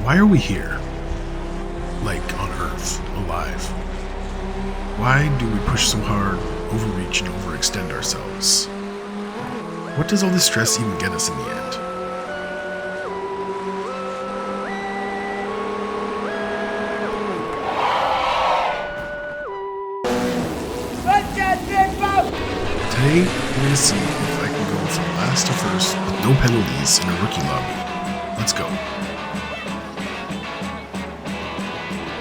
Why are we here? Like on Earth, alive? Why do we push so hard, overreach, and overextend ourselves? What does all this stress even get us in the end? Today, we're going to see if I can go from last to first with no penalties in a rookie lobby. Let's go.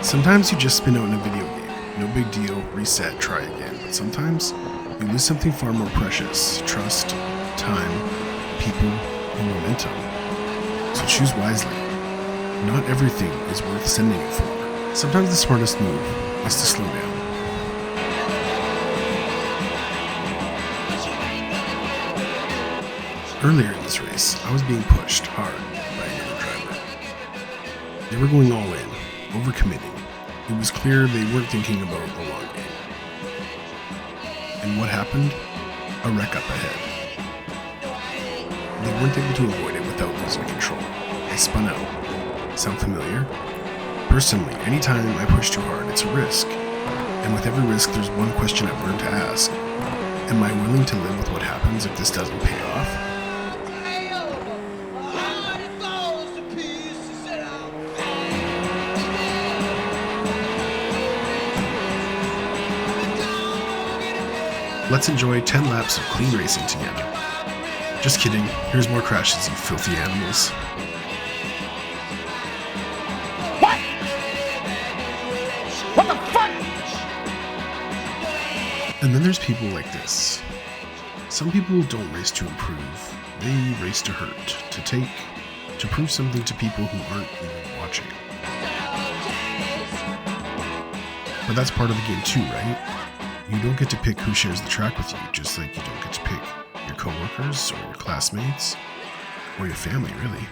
Sometimes you just spin out in a video game. No big deal, reset, try again. But sometimes you lose something far more precious. Trust, time, people, and momentum. So choose wisely. Not everything is worth sending it for. Sometimes the smartest move is to slow down. Earlier in this race, I was being pushed hard by another driver. They were going all in, overcommitting. It was clear they weren't thinking about the long game. And what happened? A wreck up ahead. They weren't able to avoid it without losing control. They spun out. Sound familiar? Personally, anytime I push too hard, it's a risk. And with every risk, there's one question I've learned to ask. Am I willing to live with what happens if this doesn't pay off? Let's enjoy 10 laps of clean racing together. Just kidding, here's more crashes, you filthy animals. What? What the fuck? And then there's people like this. Some people don't race to improve, they race to hurt, to take, to prove something to people who aren't even watching. But that's part of the game too, right? You don't get to pick who shares the track with you, just like you don't get to pick your coworkers or your classmates or your family, really.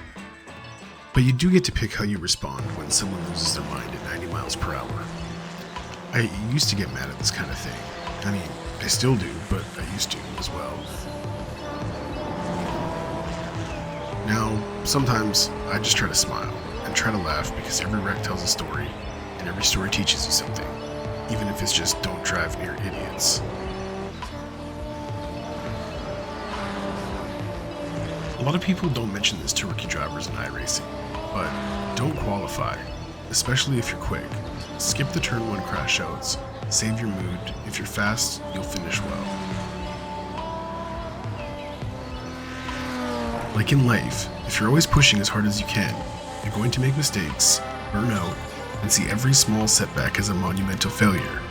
But you do get to pick how you respond when someone loses their mind at 90 miles per hour. I used to get mad at this kind of thing. I mean, I still do, but I used to as well. Now, sometimes I just try to smile and try to laugh because every wreck tells a story, and every story teaches you something. Even if it's just don't drive near idiots. A lot of people don't mention this to rookie drivers in iRacing, but don't qualify, especially if you're quick. Skip the turn 1 crash outs, save your mood. If you're fast, you'll finish well. Like in life, if you're always pushing as hard as you can, you're going to make mistakes, burn out, and see every small setback as a monumental failure.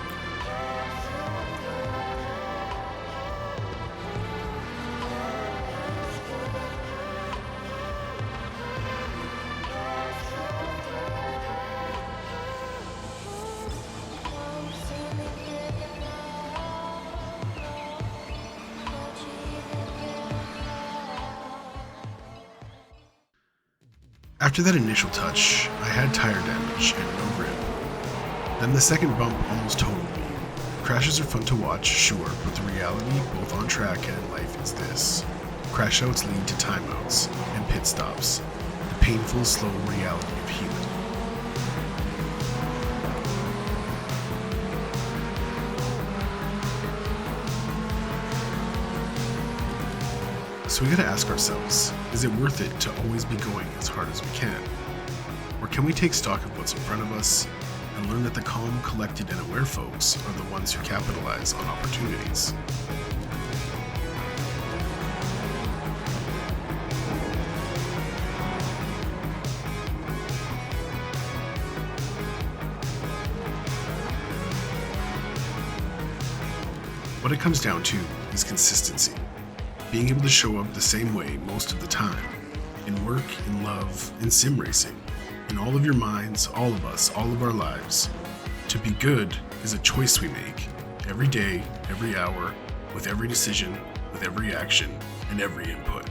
After that initial touch, I had tire damage and no grip. Then the second bump almost totaled me. Crashes are fun to watch, sure, but the reality, both on track and in life, is this. Crash outs lead to timeouts and pit stops. The painful, slow reality of human. So we gotta ask ourselves, is it worth it to always be going as hard as we can? Or can we take stock of what's in front of us and learn that the calm, collected, and aware folks are the ones who capitalize on opportunities? What it comes down to is consistency. Being able to show up the same way most of the time. In work, in love, in sim racing. In all of your minds, all of us, all of our lives. To be good is a choice we make. Every day, every hour, with every decision, with every action, and every input.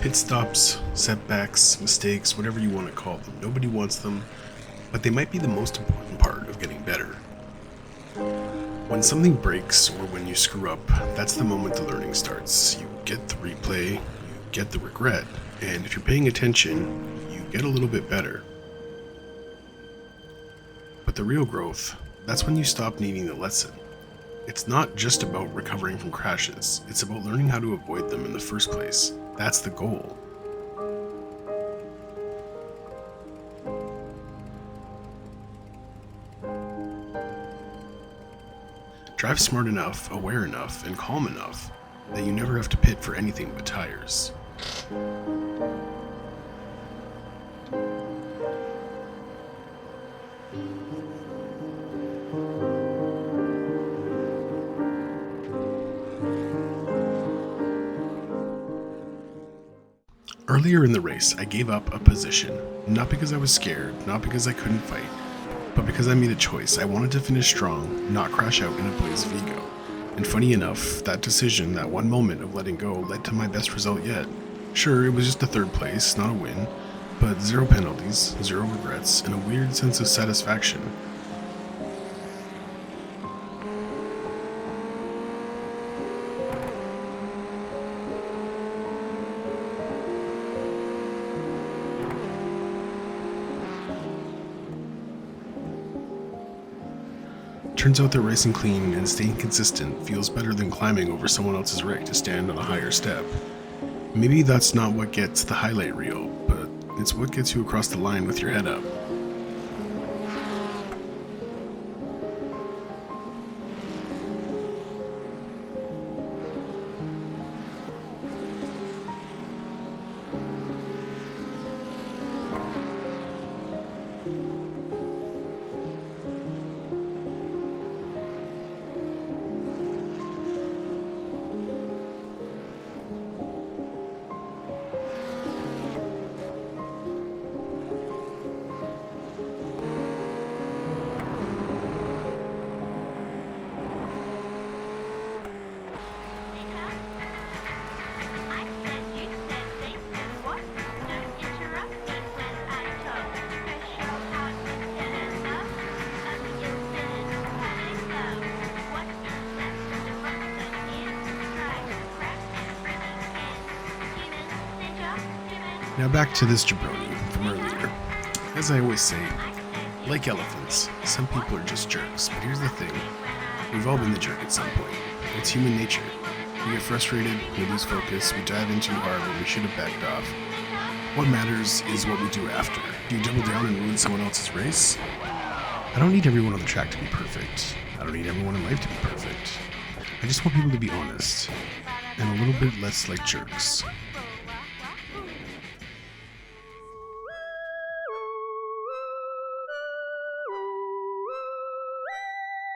Pit stops, setbacks, mistakes, whatever you want to call them. Nobody wants them, but they might be the most important part of getting better. When something breaks or when you screw up, that's the moment the learning starts. You get the replay, you get the regret, and if you're paying attention, you get a little bit better. But the real growth, that's when you stop needing the lesson. It's not just about recovering from crashes, it's about learning how to avoid them in the first place. That's the goal. Drive smart enough, aware enough, and calm enough that you never have to pit for anything but tires. Earlier in the race, I gave up a position, not because I was scared, not because I couldn't fight, but because I made a choice. I wanted to finish strong, not crash out in a blaze of ego. And funny enough, that decision, that one moment of letting go, led to my best result yet. Sure, it was just a third place, not a win, but 0 penalties, 0 regrets, and a weird sense of satisfaction. Turns out that racing clean and staying consistent feels better than climbing over someone else's rig to stand on a higher step. Maybe that's not what gets the highlight reel, but it's what gets you across the line with your head up. Now back to this jabroni from earlier. As I always say, like elephants, some people are just jerks, but here's the thing. We've all been the jerk at some point. It's human nature. We get frustrated, we lose focus, we dive in too hard when we should have backed off. What matters is what we do after. Do you double down and ruin someone else's race? I don't need everyone on the track to be perfect. I don't need everyone in life to be perfect. I just want people to be honest, and a little bit less like jerks.